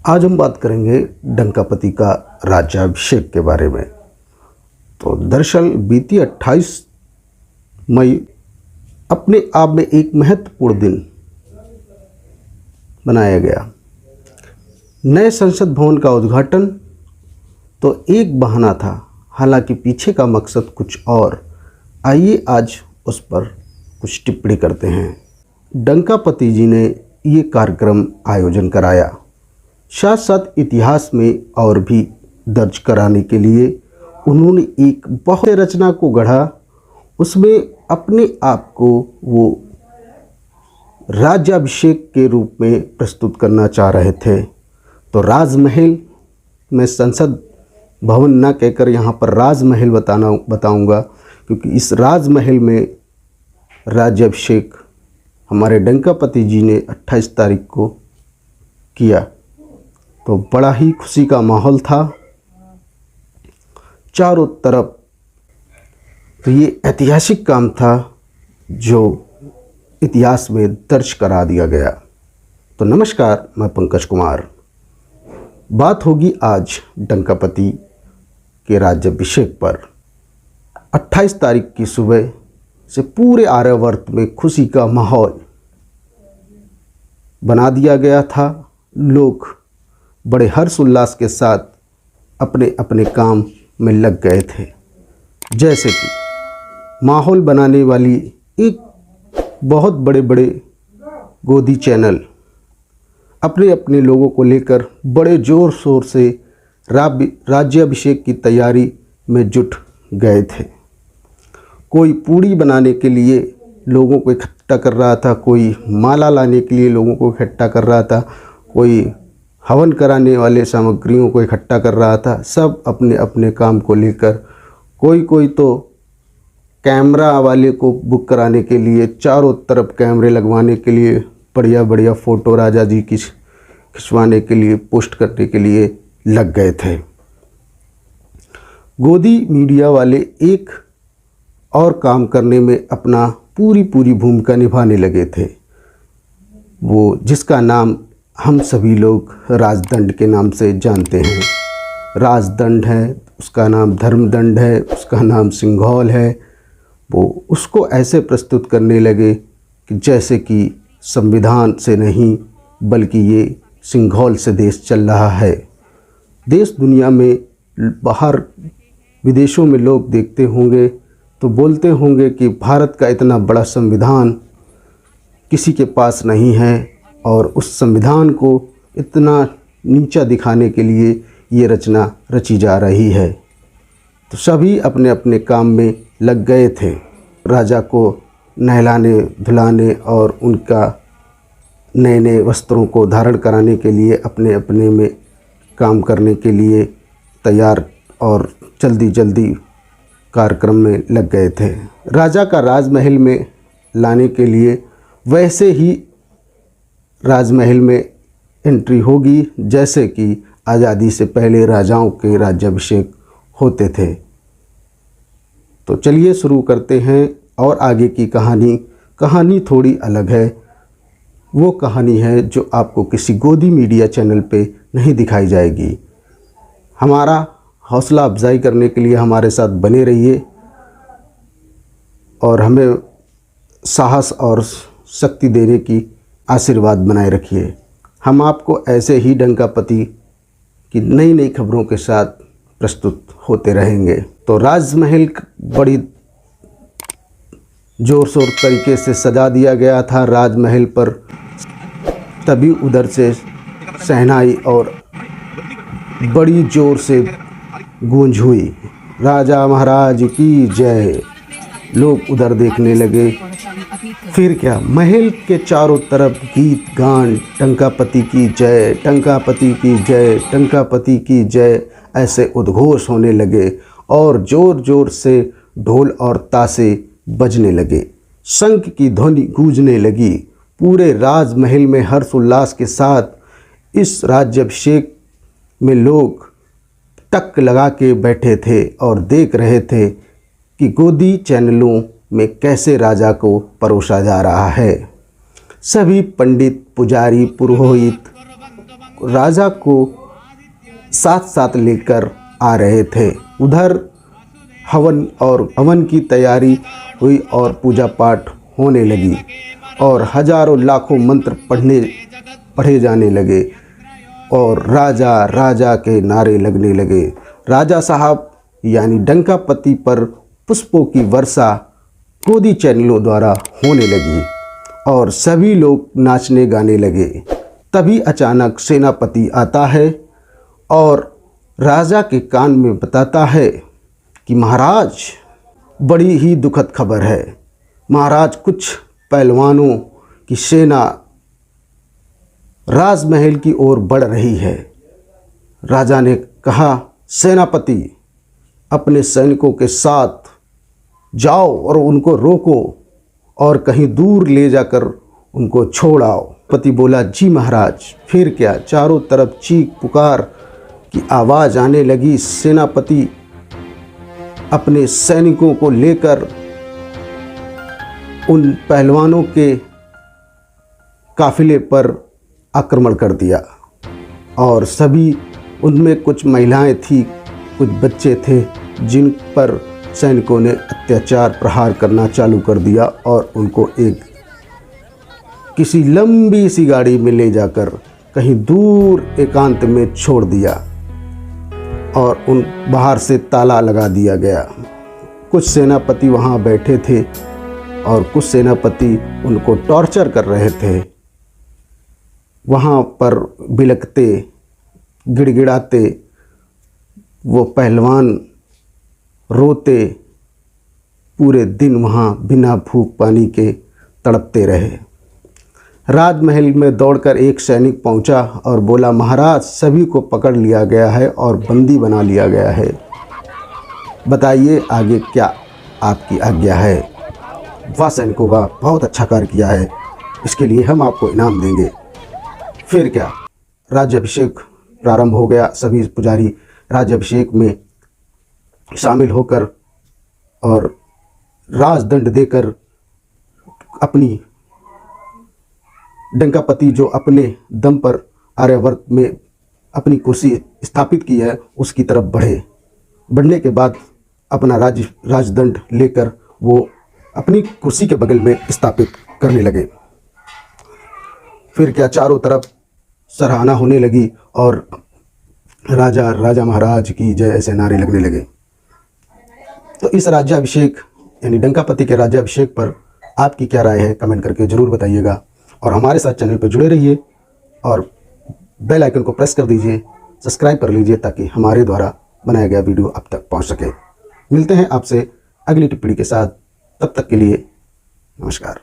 आज हम बात करेंगे डंकापति का राज्याभिषेक के बारे में। तो दरअसल बीती 28 मई अपने आप में एक महत्वपूर्ण दिन बनाया गया। नए संसद भवन का उद्घाटन तो एक बहाना था, हालांकि पीछे का मकसद कुछ और। आइए आज उस पर कुछ टिप्पणी करते हैं। डंकापति जी ने ये कार्यक्रम आयोजन कराया, साथ साथ इतिहास में और भी दर्ज कराने के लिए उन्होंने एक बहुत रचना को गढ़ा। उसमें अपने आप को वो राज्याभिषेक के रूप में प्रस्तुत करना चाह रहे थे। तो राजमहल में संसद भवन ना कहकर यहाँ पर राजमहल बताऊंगा, क्योंकि इस राजमहल में राज्याभिषेक हमारे डंकापति जी ने 28 तारीख को किया। तो बड़ा ही खुशी का माहौल था चारों तरफ। तो ये ऐतिहासिक काम था जो इतिहास में दर्ज करा दिया गया। तो नमस्कार, मैं पंकज कुमार। बात होगी आज डंकापति के राज्याभिषेक पर। 28 तारीख की सुबह से पूरे आर्यावर्त में खुशी का माहौल बना दिया गया था। लोग बड़े हर्ष उल्लास के साथ अपने अपने काम में लग गए थे। जैसे कि माहौल बनाने वाली एक बहुत बड़े बड़े गोदी चैनल अपने अपने लोगों को लेकर बड़े ज़ोर शोर से राज्याभिषेक की तैयारी में जुट गए थे। कोई पूड़ी बनाने के लिए लोगों को इकट्ठा कर रहा था, कोई माला लाने के लिए लोगों को इकट्ठा कर रहा था, कोई हवन कराने वाले सामग्रियों को इकट्ठा कर रहा था। सब अपने अपने काम को लेकर, कोई तो कैमरा वाले को बुक कराने के लिए, चारों तरफ कैमरे लगवाने के लिए, बढ़िया बढ़िया फ़ोटो राजा जी की खिंचवाने के लिए, पोस्ट करने के लिए लग गए थे। गोदी मीडिया वाले एक और काम करने में अपना पूरी भूमिका निभाने लगे थे, वो जिसका नाम हम सभी लोग राजदंड के नाम से जानते हैं। राजदंड है, उसका नाम धर्मदंड है, उसका नाम सिंघौल है। वो उसको ऐसे प्रस्तुत करने लगे कि जैसे कि संविधान से नहीं बल्कि ये सिंघौल से देश चल रहा है। देश दुनिया में बाहर विदेशों में लोग देखते होंगे तो बोलते होंगे कि भारत का इतना बड़ा संविधान किसी के पास नहीं है, और उस संविधान को इतना नीचा दिखाने के लिए ये रचना रची जा रही है। तो सभी अपने अपने काम में लग गए थे। राजा को नहलाने धुलाने और उनका नए नए वस्त्रों को धारण कराने के लिए अपने अपने में काम करने के लिए तैयार और जल्दी कार्यक्रम में लग गए थे। राजा का राजमहल में लाने के लिए वैसे ही राजमहल में एंट्री होगी जैसे कि आज़ादी से पहले राजाओं के राज्याभिषेक होते थे। तो चलिए शुरू करते हैं। और आगे की कहानी थोड़ी अलग है। वो कहानी है जो आपको किसी गोदी मीडिया चैनल पे नहीं दिखाई जाएगी। हमारा हौसला अफजाई करने के लिए हमारे साथ बने रहिए और हमें साहस और शक्ति देने की आशीर्वाद बनाए रखिए। हम आपको ऐसे ही डंकापति की नई खबरों के साथ प्रस्तुत होते रहेंगे। तो राजमहल बड़ी ज़ोर शोर तरीके से सजा दिया गया था। राजमहल पर तभी उधर से शहनाई और बड़ी ज़ोर से गूंज हुई, राजा महाराज की जय। लोग उधर देखने लगे। फिर क्या, महल के चारों तरफ गीत गान, डंकापति की जय, डंकापति की जय, डंकापति की जय, ऐसे उद्घोष होने लगे और ज़ोर से ढोल और ताशे बजने लगे, शंख की ध्वनि गूंजने लगी। पूरे राजमहल में हर्ष उल्लास के साथ इस राज्याभिषेक में लोग टक लगा के बैठे थे और देख रहे थे कि गोदी चैनलों में कैसे राजा को परोसा जा रहा है। सभी पंडित, पुजारी, पुरोहित राजा को साथ साथ लेकर आ रहे थे। उधर हवन की तैयारी हुई और पूजा पाठ होने लगी और हजारों लाखों मंत्र पढ़े जाने लगे और राजा राजा के नारे लगने लगे। राजा साहब यानी डंकापति पर पुष्पों की वर्षा क्रोधी चैनलों द्वारा होने लगी और सभी लोग नाचने गाने लगे। तभी अचानक सेनापति आता है और राजा के कान में बताता है कि महाराज, बड़ी ही दुखद खबर है। महाराज, कुछ पहलवानों की सेना राजमहल की ओर बढ़ रही है। राजा ने कहा, सेनापति, अपने सैनिकों के साथ जाओ और उनको रोको और कहीं दूर ले जाकर उनको छोड़ आओ। पति बोला, जी महाराज। फिर क्या, चारों तरफ चीख पुकार की आवाज़ आने लगी। सेनापति अपने सैनिकों को लेकर उन पहलवानों के काफिले पर आक्रमण कर दिया और सभी, उनमें कुछ महिलाएं थी, कुछ बच्चे थे, जिन पर सैनिकों ने अत्याचार प्रहार करना चालू कर दिया और उनको एक किसी लंबी सी गाड़ी में ले जाकर कहीं दूर एकांत में छोड़ दिया और उन बाहर से ताला लगा दिया गया। कुछ सेनापति वहाँ बैठे थे और कुछ सेनापति उनको टॉर्चर कर रहे थे। वहाँ पर बिलखते गिड़गिड़ाते वो पहलवान रोते पूरे दिन वहाँ बिना भूख पानी के तड़पते रहे। राजमहल में दौड़कर एक सैनिक पहुंचा और बोला, महाराज, सभी को पकड़ लिया गया है और बंदी बना लिया गया है। बताइए आगे क्या आपकी आज्ञा है। वाह सैनिकों, का बहुत अच्छा कार्य किया है, इसके लिए हम आपको इनाम देंगे। फिर क्या, राज्याभिषेक प्रारंभ हो गया। सभी पुजारी राज्याभिषेक में शामिल होकर और राजदंड देकर अपनी डंकापति जो अपने दम पर आर्यावर्त में अपनी कुर्सी स्थापित की है उसकी तरफ बढ़ने के बाद अपना राजदंड लेकर वो अपनी कुर्सी के बगल में स्थापित करने लगे। फिर क्या, चारों तरफ सराहना होने लगी और राजा राजा महाराज की जय ऐसे नारे लगने लगे। तो इस राज्याभिषेक यानी डंकापति के राज्याभिषेक पर आपकी क्या राय है, कमेंट करके ज़रूर बताइएगा और हमारे साथ चैनल पर जुड़े रहिए और बेल आइकन को प्रेस कर दीजिए, सब्सक्राइब कर लीजिए ताकि हमारे द्वारा बनाया गया वीडियो आप तक पहुंच सके। मिलते हैं आपसे अगली टिप्पणी के साथ, तब तक के लिए नमस्कार।